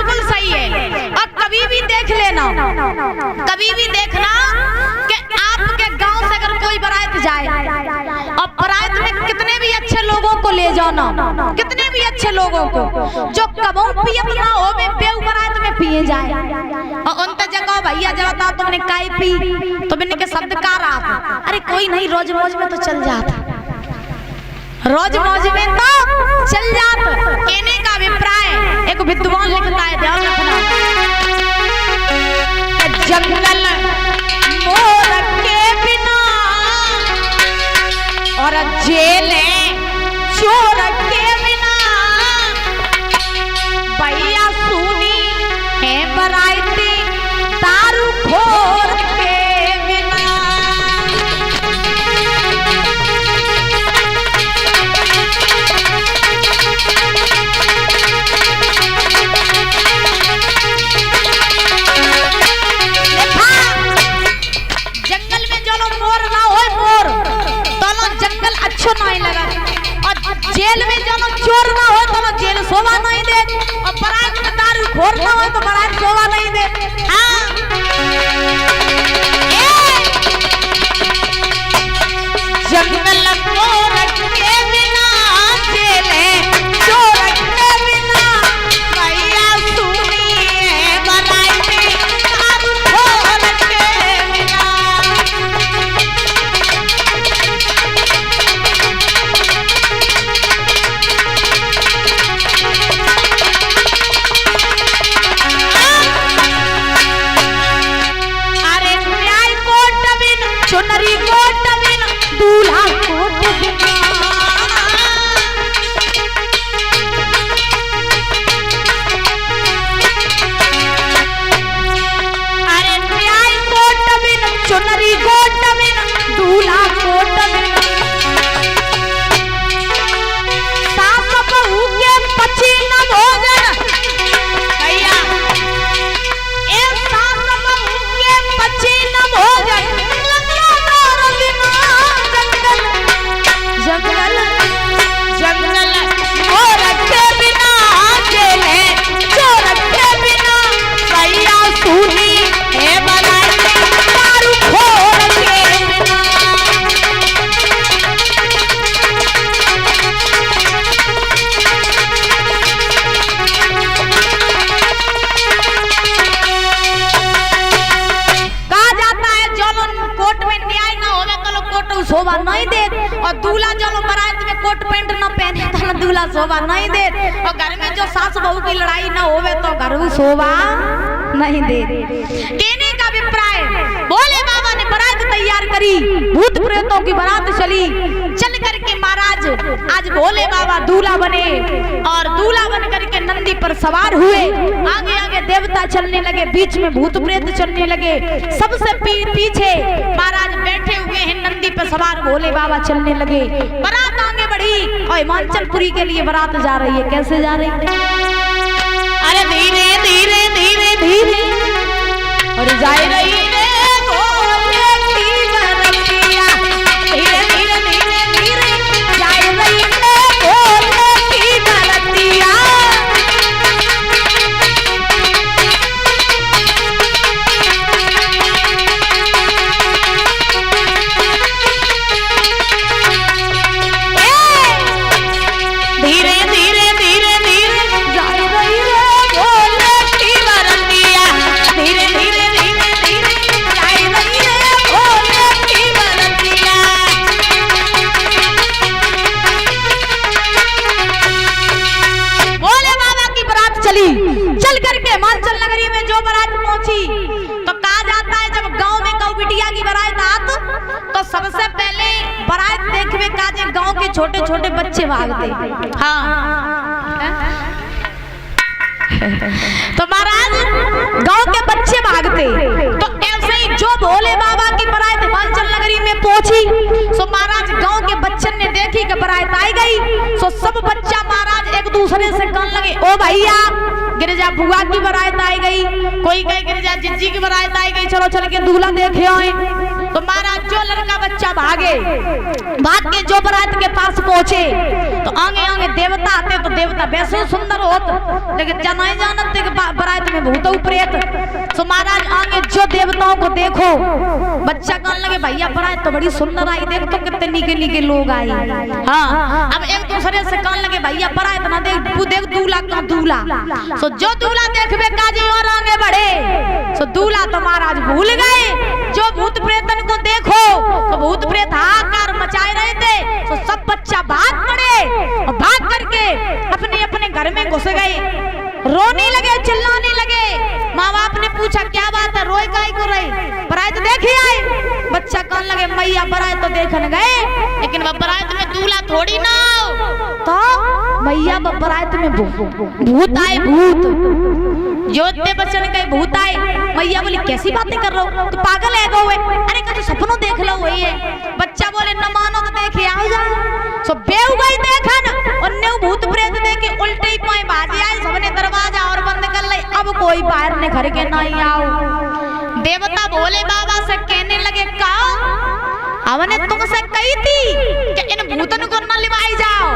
बिल्कुल सही है। और कभी भी देख लेना, कभी भी देखना कि आपके गांव से अगर कोई बारात जाए और बारात में कितने भी अच्छे लोगों को ले जाना, कितने भी अच्छे लोगों को, जो कबो पियत ना हो में बेउ बारात में पिए जाए और उन जगह भैया जब था तुमने काय पी तो मैंने के शब्द का रहा, अरे कोई नहीं रोज मौज में तो चल जाता, रोज मौज में तो चल जाता। कहने का अभिप्राय एक विद्वान लिखता है, ध्यान रखना, जंगल मोर के बिना और जेल चोर के बिना भैया सुनी है बराती दारू खोर के बिना। जंगल में जो मोर ना हो मोर तो जंगल अच्छो नहीं लगा, और जेल में जो चोर ना हो तो जेल शोभा नहीं दे, और बारात में दारू खोर ना हो तो बारात शोभा नहीं दे। हाँ जंगल मोर के बिना जेल चोर के बिना भैया सुनी है बराती दारू खोर के बिना। अरे न्याय कोट बिन चुनरी कोट बिन दूल्हा कोट बिन, अरे न्याय कोट बिन चुनरी कोट बिन दूल्हा कोट बिन, सास बहू के पची न भोजन भैया, एक सास बहू के पची न भोजन, जंगल जंगल मोर के बिना जेल चोर के बिना भैया सुनी है बराती दारू खोर के बिना। कहा जाता है जो कोर्ट में न्याय ना होवे कलो कोर्ट शोभा नहीं दे, और दूल्हा जो बारात में कोट पैंट न पहने तो दूल्हा शोभा नहीं दे, और घर में जो सास बहू की लड़ाई न होवे तो घर शोभा नहीं दे। कहने का अभिप्राय भोले बाबा ने बारात तैयार करी, भूत प्रेतों की बारात चली, चल करके महाराज आज भोले बाबा दूल्हा बने, और दूल्हा बन करके नंदी पर सवार हुए, आगे आगे देवता चलने लगे, बीच में भूत प्रेत चलने लगे, सबसे पीछे महाराज बैठे हुए हैं नंदी पर सवार भोले बाबा चलने लगे। बारात आगे बढ़ी और हिमाचलपुरी के लिए बारात जा रही है। कैसे जा रही है? अरे धीरे धीरे धीरे धीरे और जा रही है भोले की बरतिया, धीरे धीरे धीरे धीरे जा रही है भोले की बरतिया। धीरे धीरे धीरे धीरे जा रही है भोले की बरतिया, धीरे धीरे धीरे धीरे जा रही है भोले की बरतिया। भोले बाबा की बारात चली, चल करके हिमाचल नगरी में जो बारात पहुंची तो कहा जाता है जब गांव में गौ बिटिया की बारात आत तो सबसे पहले बारात देखने काजे गांव के छोटे छोटे बच्चे भागते। हाँ तो महाराज गांव के बच्चे भागते, तो ऐसे ही जो भोले बाबा की बारात हिमाचल नगरी में पहुंची सो महाराज गांव के बच्चन ने देखी कि बारात आई गई, सो सब बच्चा महाराज एक दूसरे से कहने लगे, ओ भैया गिरिजा बुआ की बारात आई गई, कोई कहे गिरिजा जिज्जी की बारात आई गई, चलो चल के दूल्हा देखे आए। तो महाराज जो लड़का बच्चा भाग के जो बारात के पास पहुंचे तो आगे आगे देवता आते, तो देवता वैसे सुंदर होत लेकिन जनाए जानते बारात में भूत प्रेत। तो महाराज आगे जो देवताओं को देखो, बच्चा कहने लगे भैया बारात तो बड़ी सुंदर आई, देख तो कितने निके निके लोग आए। हाँ, अब एक दूसरे से कहने लगे भैया बारात ना देख, तू देख दूल्हा का दूल्हा। तो जो दूल्हा देखबे काजी और आगे बढ़े, तो दूल्हा तो महाराज भूल गए। जो भूत प्रेतन को देखो तो भूत प्रेत हाहाकार मचाए रहे थे, तो सब बच्चा भाग पड़े और भाग करके अपने अपने घर में घुस गए, रोने लगे, चिल्लाने लगे। माँ बाप ने पूछा क्या बात है, रोए काहे को रहे, बारात देखे आए? बच्चा कहने लगे मैया बारात तो देखने गए, लेकिन बारात में दूल्हा थोड़ी ना हो, तो मैया बारात में भूत आए, भूत जोते बच्चन के भूत आए। मैया बोली कैसी बातें कर रहे हो, तो पागल है गो? अरे कभी सपनों देख लो वही है। बच्चा बोले न मानो तो देखे आओ जाओ। सो बेव गई देखन और ने भूत प्रेत देखे उल्टे ही पाए बाजी आए, सबने दरवाजा और बंद कर ले, अब कोई बाहर ने घर के नहीं आओ। देवता भोले बाबा से कहने लगे का हमने तुमसे कही थी कि इन भूतन को न लिवाई जाओ,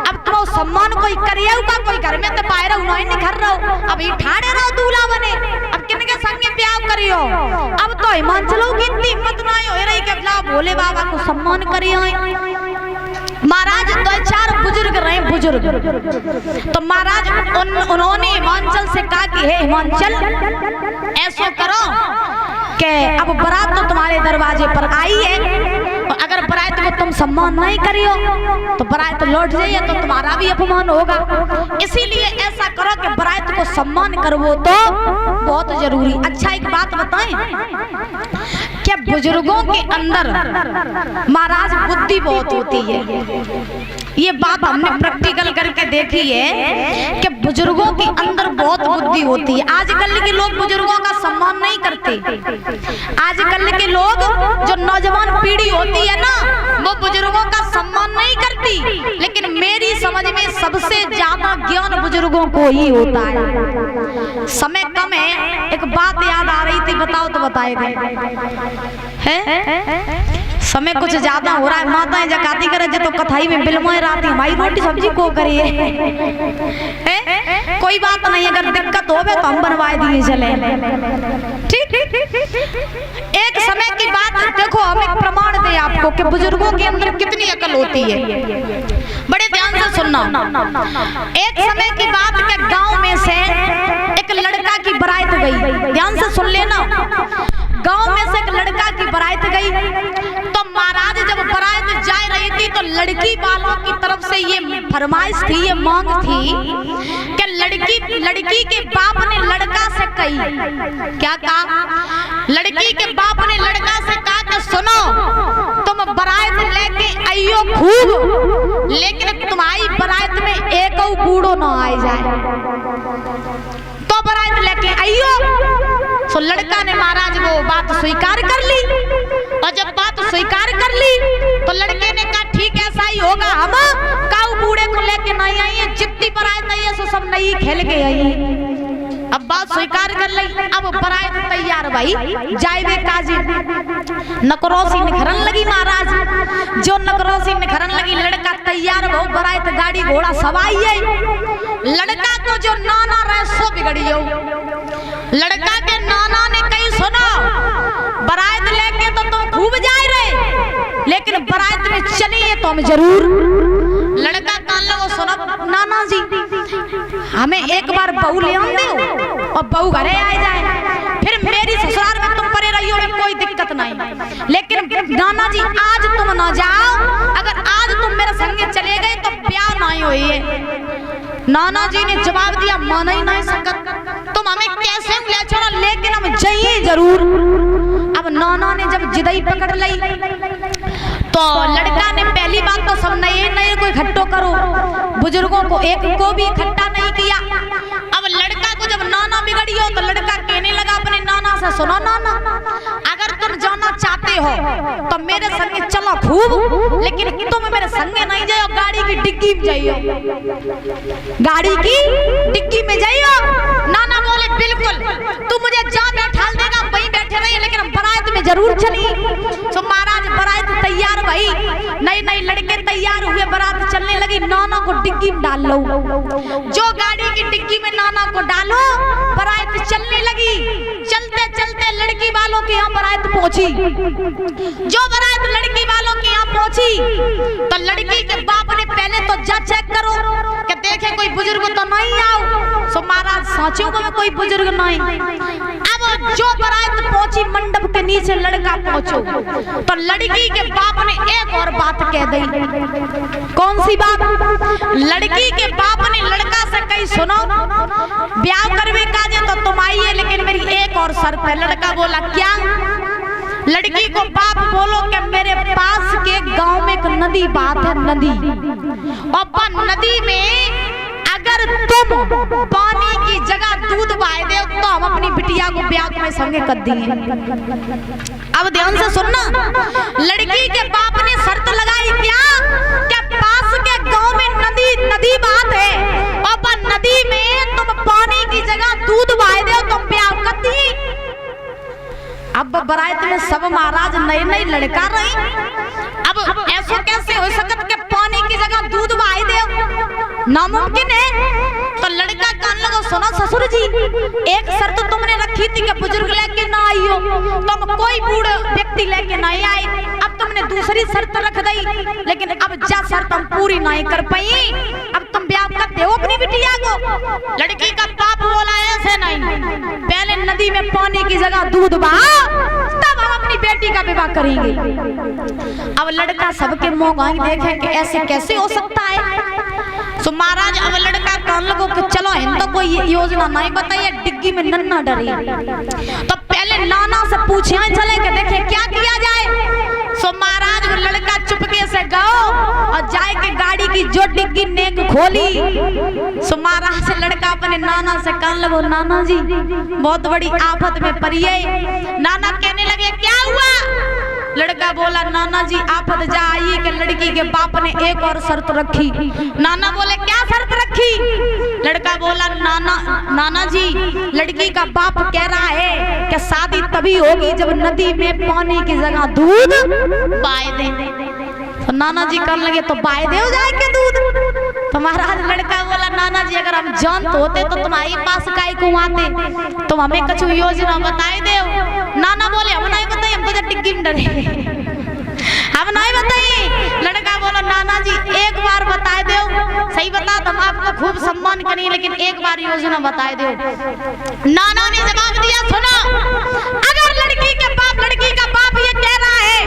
अब तुम सम्मान कोई करियो का, कोई घर में तो पायरा उन्होंने नहीं घर रहो, अब ये ठाड़े रहो दूल्हा बने, अब किनके संग ब्याह करियो। अब तो हिमाचलों की इतनी हिम्मत नहीं हो रही कि भोले बाबा को सम्मान करियो। महाराज दो चार बुजुर्ग रहे, बुजुर्ग तो महाराज उन्होंने हिमाचल से कहा कि हे हिमाचल ऐसा करो कि अब बारात तो तुम्हारे दरवाजे पर आई है, और अगर बारात को तुम सम्मान नहीं करियो तो बारात लौट जाइए तो तुम्हारा भी अपमान होगा, इसीलिए ऐसा करो कि बारात को सम्मान करवो तो बहुत जरूरी। अच्छा एक बात बताएं, क्या बुजुर्गों के अंदर महाराज बुद्धि बहुत होती है, ये बात हमने प्रैक्टिकल करके देखी है कि बुजुर्गों के अंदर बहुत बुद्धि होती है। आजकल के लोग बुजुर्गों का सम्मान नहीं करते, आजकल के लोग जो नौजवान पीढ़ी होती है ना, वो बुजुर्गों का सम्मान नहीं करती, लेकिन मेरी समझ में सबसे ज्यादा ज्ञान बुजुर्गों को ही होता है। समय कम है, एक बात याद आ रही थी, बताओ तो बताए है? समय कुछ ज्यादा हो रहा है, माताएं जकाती करे तो कथाई में बिलमोए राती हमारी रोटी सब्जी को करिए। कोई बात नहीं, अगर दिक्कत हो तो हम बनवाए दिए चले। ठीक, एक समय की बात देखो, हम एक प्रमाण दे आपको कि बुजुर्गों के अंदर कितनी अकल होती है, बड़े ध्यान से सुनना। एक समय की बात के गांव में से एक लड़का की बारात गई, ध्यान से सुन लेना। गांव में से एक लड़का की बारात गई, तो महाराज जब बारात जा रही थी तो लड़की वालों की तरफ से ये फरमाइश थी, ये मांग थी कि लड़की के बाप ने लड़का से कही, क्या कहा? लड़की के बाप ने लड़का से कहा कि सुनो तुम बारात लेके आइयो खूब, लेकिन तुम्हारी बारात में एक बूढ़ो ना आ जाए, तो बारात लेके आइयो। तो लड़का ने महाराज वो बात स्वीकार कर ली, और जब बात स्वीकार कर ली तो लड़के ने कहा ठीक है ऐसा ही होगा, हम काऊ बूढ़े को लेके नहीं आई है, जितनी बारात आई है सो सब नई खेल के आई है। अब बात स्वीकार कर ली, अब बारात तैयार भाई जाए काजी नकरोसी निखरन लगी। महाराज जो नकरोसी निखरन लगी, लड़का तैयार हो, बारात गाड़ी घोड़ा सवाई है। लड़का को जो नाना रहे सो बिगड़ियो, लड़का के नाना ने कही सुनो बारात लेके तो तुम खूब जाए रहे, लेकिन बारात में चलिए तो हम जरूर। लड़का कान लो, सुनो नाना जी हमें एक बार बहू ले आन दो और बहू घरे आ जाए, फिर मेरी ससुराल में तुम परे रहियो में कोई दिक्कत नहीं, लेकिन नाना जी आज तुम ना जाओ, अगर आज तुम मेरे संगे चले गए तो प्यार नहीं हुई है। नाना जी ने जवाब दिया मान ही नहीं सकत, तुम हमें कैसे ले चलो, लेकिन हम जाइए जरूर। अब नाना ने जब जिदई पकड़ ली तो लड़का ने पहली बात तो सब नए को इकट्ठो करो, बुजुर्गों को एक को भी इकट्ठा नहीं किया। अब लड़का को जब नाना बिगड़ियो तो लड़का कहने लगा अपने नाना से सुनो नाना अगर तुम जाना चाहते हो तो मेरे संगे चलो खूब, लेकिन तुम मेरे संगे नहीं जाओ, गाड़ी की डिग्गी में जाइयो, गाड़ी की डिग्गी में जाइयो। नाना बोले बिल्कुल तू मुझे जहाँ बैठा देगा वहीं बैठे रहिए, लेकिन हम बारात में जरूर चली। नए लड़के तैयार हुए, बारात चलने लगी, नाना को डिग्गी में डाल लो। जो गाड़ी की डिग्गी में नाना को डालो, बारात चलने लगी। चलते चलते लड़की वालों के यहाँ बारात पहुंची। जो बारात लड़की वालों के यहाँ पहुंची तो लड़की के बाप ने पहले तो जा चेक करो कि देखे कोई बुजुर्ग तो नहीं आओ। सो महाराज सोचो को कोई बुजुर्ग नहीं। अब जो बारात पहुंची मंडप के नीचे लड़का पहुंचो तो लड़की के बाप ने एक और बात कह दी। कौन सी बात? लड़की के बाप ने लड़का से कही सुनो, ब्याह करवे काजे तो तुम आइए, लेकिन मेरी एक और शर्त है। लड़का बोला क्या? लड़की को बाप बोलो कि मेरे पास के गांव में एक नदी बात है, नदी, और नदी में अगर तुम पानी की जगह दूध बहा दे तो हम अपनी बिटिया को ब्याह में संगे कर देंगे। अब ध्यान से सुनना, लड़की के बाप ने शर्त लगाई क्या? कि पास के गांव में नदी बात है, और नदी में तुम पानी की जगह दूध बहा दे तुम ब्याह कर दी। अब बारात में सब महाराज नए नए लड़का रहे। अब ऐसा कैसे हो सकता कि पानी की जगह दूध बहा दे? नामुमकिन है। तो लड़का कहने लगा सुनो ससुर जी, एक शर्त तुमने रखी थी कि बुजुर्ग लेके ना आइयो, तुम कोई बूढ़ा व्यक्ति लेके नहीं आए। अब तुमने दूसरी शर्त रख दी, लेकिन अब जा शर्त हम पूरी नहीं कर पाई। अब तुम ब्याह कर दो अपनी बिटिया को। लड़की का बाप बोला ऐसे नहीं, पहले नदी में पानी की जगह दूध बहा तब हम अपनी बेटी का विवाह करेंगे। अब लड़का सबके मुंह गाई देखे कि ऐसे कैसे हो सकता है। तो महाराज अब लड़का कहने लगो कि चलो इन तो कोई योजना नहीं बताइए, डिग्गी में नन्ना डरी। तो पहले नाना से पूछे चले कि देखे क्या किया जाए। सो महाराज वो लड़का चुपके से गयो और जाए के गाड़ी की जो डिग्गी नेक खोली। सो महाराज से लड़का अपने नाना से कहने लगो नाना जी बहुत बड़ी आफत में पड़ी है। नाना कहने लगे क्या हुआ? लड़का बोला नाना जी आफत जा आई कि लड़की के बाप ने एक और शर्त रखी। नाना बोले क्या शर्त रखी? लड़का बोला नाना जी लड़की का बाप कह रहा है कि शादी तभी होगी जब नदी में पानी की जगह दूध बहा दे। तो नाना जी कहने लगे तो बहा दे हो जाए के दूध। तो महाराज लड़का बोला नाना जी अगर हम जानते होते तो तुम्हारे पास काहे को आते, तुम हमें कुछ योजना बताए दे। नाना बोले हम नहीं बताइए, हम तो डिग्गी में डरे, हम नहीं बताइए। लड़का बोला नाना जी एक बार बताए दो, सही बता तुम आपको खूब सम्मान करें, लेकिन एक बार योजना बताए दो। नाना ने जवाब दिया सुनो, अगर लड़की का बाप ये कह रहा है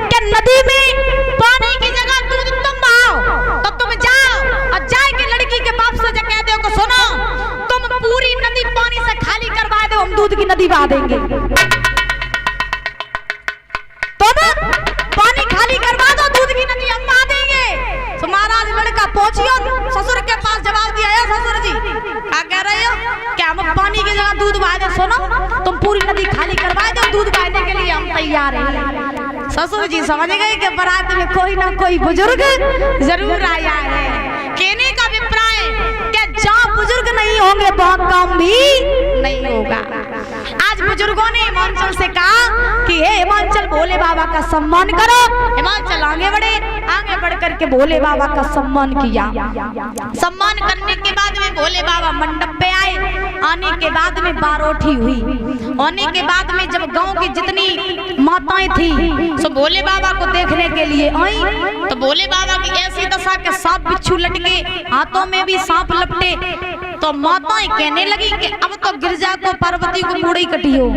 कि नदी में पानी की जगह दूध तुम बहाओ तो तुम जाओ और जाए के लड़की के बाप से कह दो कि सुनो तुम पूरी नदी पानी से खाली करवा दो, हम दूध की नदी बहा देंगे। पानी खाली करवा दो, दूध की नदी हम बहा देंगे। तो महाराज लड़का पहुंचियो ससुर के पास जवाब दिया है ससुर जी क्या कह रहे हो? क्या हम पानी की जगह दूध बहा दे? सुनो तुम पूरी नदी खाली करवा दो, दूध बहाने के लिए हम तैयार हैं। ससुर जी समझ गए कि बारात में कोई ना कोई बुजुर्ग जरूर आया है। कहने का अभिप्राय कि जहाँ बुजुर्ग नहीं होंगे वहाँ काम भी नहीं होगा। आज बुजुर्गों ने हिमाचल से कहा कि हे हिमाचल भोले बाबा का सम्मान करो। हिमाचल आगे बढ़ करके भोले बाबा का सम्मान किया। सम्मान करने के बाद में भोले बाबा मंडप पे आए। आने के बाद में बारोठी हुई। आने के बाद में जब गांव की जितनी माताएं थी तो भोले बाबा को देखने के लिए आई, तो भोले बाबा की ऐसी दशा के सांप बिच्छू लटके, हाथों में भी सांप लपटे। तो माताएं कहने लगी कि अब तो गिरजा को पार्वती को बूढ़ी कटी हो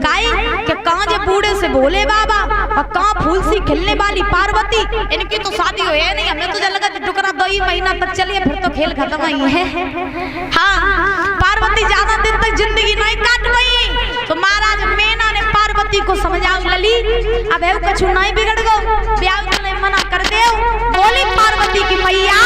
काई कि कहां जे बूढ़े से भोले बाबा और कहां फूल सी खिलने वाली पार्वती, इनकी तो शादी हो नहीं। हमें तो लगा टुकड़ा 2 महीना तक चलिए फिर तो खेल खत्म ही है। हाँ पार्वती ज्यादा दिन तक जिंदगी नहीं काट पाई। तो महाराज मेना ने पार्वती को समझाओ लली अब कछु नहीं बिगड़ गो, ब्याह मना कर दे। बोली पार्वती की मैया